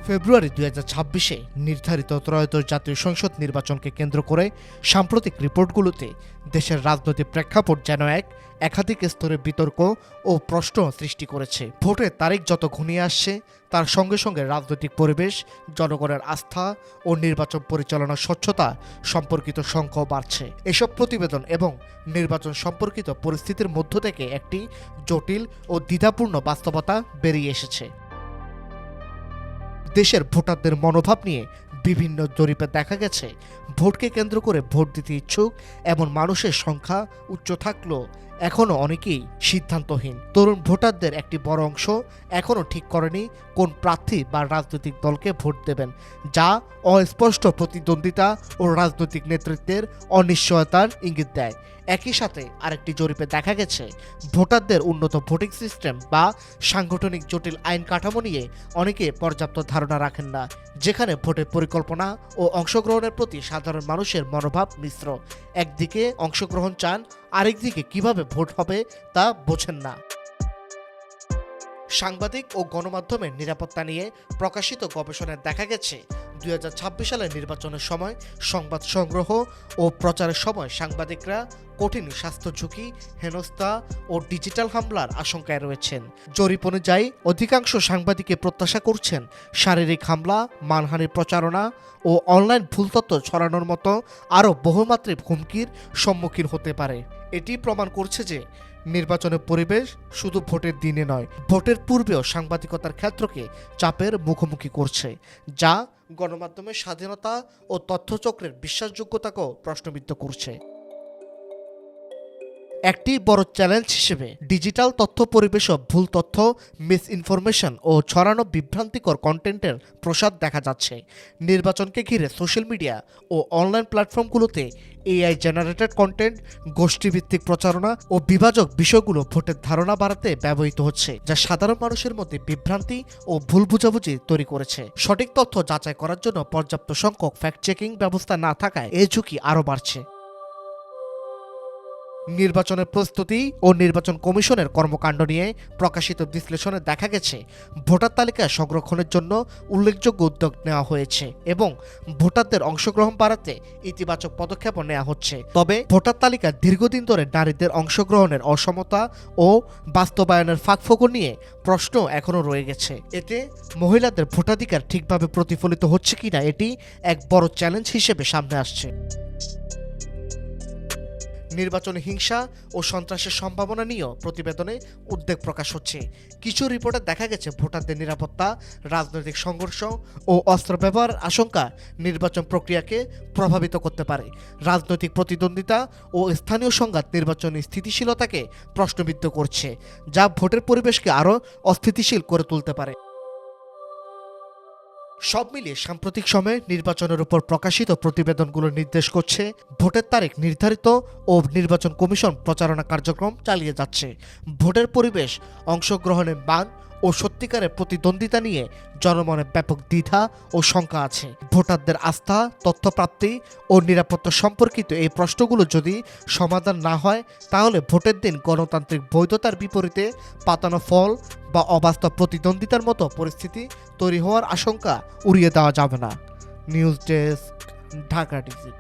ফেব্রুয়ারি 2026-এ নির্ধারিত ত্রয়োদশ জাতীয় সংসদ নির্বাচনকে কেন্দ্র করে সাম্প্রতিক রিপোর্টগুলোতে দেশের রাজনৈতিক প্রেক্ষাপট যেন একাধিক স্তরে বিতর্ক ও প্রশ্ন সৃষ্টি করেছে। ভোটের তারিখ যত ঘনিয়ে আসছে তার সঙ্গে সঙ্গে রাজনৈতিক পরিবেশ, জনগণের আস্থা ও নির্বাচন পরিচালনার স্বচ্ছতা সম্পর্কিত সংখ্যাও বাড়ছে। এসব প্রতিবেদন এবং নির্বাচন সম্পর্কিত পরিস্থিতির মধ্য থেকে একটি জটিল ও দ্বিধাপূর্ণ বাস্তবতা বেরিয়ে এসেছে। দেশের ভোটারদের মনোভাব নিয়ে বিভিন্ন জরিপে দেখা গেছে, ভোটকে কেন্দ্র করে ভোট দিতে ইচ্ছুক এমন মানুষের সংখ্যা উচ্চ থাকলেও এখনও অনেকেই সিদ্ধান্তহীন। তরুণ ভোটারদের একটি বড় অংশ এখনও ঠিক করেনি কোন প্রার্থী বা রাজনৈতিক দলকে ভোট দেবেন, যা অস্পষ্ট প্রতিদ্বন্দ্বিতা ও রাজনৈতিক নেতৃত্বের অনিশ্চয়তার ইঙ্গিত দেয়। একই সাথে আরেকটি জরিপে দেখা গেছে, ভোটারদের উন্নত ভোটিং সিস্টেম বা সাংগঠনিক জটিল আইন কাঠামো নিয়ে অনেকে পর্যাপ্ত ধারণা রাখেন না, যেখানে ভোটের পরিকল্পনা ও অংশগ্রহণের প্রতি সাধারণ মানুষের মনোভাব মিশ্র। একদিকে অংশগ্রহণ চান, আরেকদিকে কিভাবে ভোট হবে তা বোঝেন না। সাংবাদিক ও গণমাধ্যমের নিরাপত্তা নিয়ে প্রকাশিত গবেষণায় দেখা গেছে, 2026 সালের নির্বাচনের সময় সংবাদ সংগ্রহ ও প্রচারের সময় সাংবাদিকরা কঠিন স্বাস্থ্য ঝুঁকি, হেনস্থা ও ডিজিটাল হামলার আশঙ্কায় রয়েছেন। জরিপ অনুযায়ী অধিকাংশ সাংবাদিকে প্রত্যাশা করছেন শারীরিক হামলা, মানহানির প্রচারণা ও অনলাইন ভুল তথ্য ছড়ানোর মতো আরও বহুমাত্রিক হুমকির সম্মুখীন হতে পারে। এটি প্রমাণ করছে যে নির্বাচনের পরিবেশ শুধু ভোটের দিনে নয়, ভোটের পূর্বেও সাংবাদিকতার ক্ষেত্রকে চাপের মুখোমুখি করছে, যা গণমাধ্যমের স্বাধীনতা ও তথ্যচক্রের বিশ্বাসযোগ্যতাকেও প্রশ্নবিদ্ধ করছে। একটি বড় চ্যালেঞ্জ হিসেবে ডিজিটাল তথ্য পরিবেশ, ভুল তথ্য, মিস ইনফরমেশন ও ছড়ানো বিভ্রান্তিকর কন্টেন্টের প্রসার দেখা যাচ্ছে। নির্বাচনকে ঘিরে সোশ্যাল মিডিয়া ও অনলাইন প্ল্যাটফর্মগুলোতে এআই জেনারেটেড কন্টেন্ট, গোষ্ঠীভিত্তিক প্রচারণা ও বিভাজক বিষয়গুলো ভোটের ধারণা বাড়াতে ব্যবহৃত হচ্ছে, যা সাধারণ মানুষের মধ্যে বিভ্রান্তি ও ভুল বুঝাবুঝি তৈরি করেছে। সঠিক তথ্য যাচাই করার জন্য পর্যাপ্ত সংখ্যক ফ্যাক্ট চেকিং ব্যবস্থা না থাকায় এই ঝুঁকি আরও বাড়ছে। নির্বাচনের প্রস্তুতি ও নির্বাচন কমিশনের কর্মকাণ্ড নিয়ে প্রকাশিত বিশ্লেষণে দেখা গেছে, ভোটার তালিকা সংরক্ষণের জন্য উল্লেখযোগ্য উদ্যোগ নেওয়া হয়েছে এবং ভোটারদের অংশগ্রহণ বাড়াতে ইতিবাচক পদক্ষেপও নেওয়া হচ্ছে। তবে ভোটার তালিকায় দীর্ঘদিন ধরে নারীদের অংশগ্রহণের অসমতা ও বাস্তবায়নের ফাঁকফোকর নিয়ে প্রশ্ন এখনও রয়ে গেছে। এতে মহিলাদের ভোটাধিকার ঠিকভাবে প্রতিফলিত হচ্ছে কিনা, এটি এক বড় চ্যালেঞ্জ হিসেবে সামনে আসছে। নির্বাচনে হিংসা ও সন্ত্রাসের সম্ভাবনা নিয়েও প্রতিবেদনে উদ্বেগ প্রকাশ হচ্ছে। কিছু রিপোর্টে দেখা গেছে, ভোটারদের নিরাপত্তা, রাজনৈতিক সংঘর্ষ ও অস্ত্র ব্যবহারের আশঙ্কা নির্বাচন প্রক্রিয়াকে প্রভাবিত করতে পারে। রাজনৈতিক প্রতিদ্বন্দ্বিতা ও স্থানীয় সংঘাত নির্বাচনী স্থিতিশীলতাকে প্রশ্নবিদ্ধ করছে, যা ভোটের পরিবেশকে আরও অস্থিতিশীল করে তুলতে পারে। সব মিলিয়ে সাম্প্রতিক সময়ে নির্বাচনের উপর প্রকাশিত প্রতিবেদনগুলো নির্দেশ করছে, ভোটের তারিখ নির্ধারিত ও নির্বাচন কমিশন প্রচারণা কার্যক্রম চালিয়ে যাচ্ছে। ভোটের পরিবেশ, অংশগ্রহণের মান ও সত্যিকারের প্রতিদ্বন্দ্বিতা নিয়ে জনমনে ব্যাপক দ্বিধা ও শঙ্কা আছে। ভোটারদের আস্থা, তথ্যপ্রাপ্তি ও নিরাপত্তা সম্পর্কিত এই প্রশ্নগুলো যদি সমাধান না হয়, তাহলে ভোটের দিন গণতান্ত্রিক বৈধতার বিপরীতে পাতানো ফল বা অবাস্তব প্রতিদ্বন্দ্বিতার মতো পরিস্থিতি তৈরি হওয়ার আশঙ্কা উড়িয়ে দেওয়া যাবে না। News desk, Dhaka digit.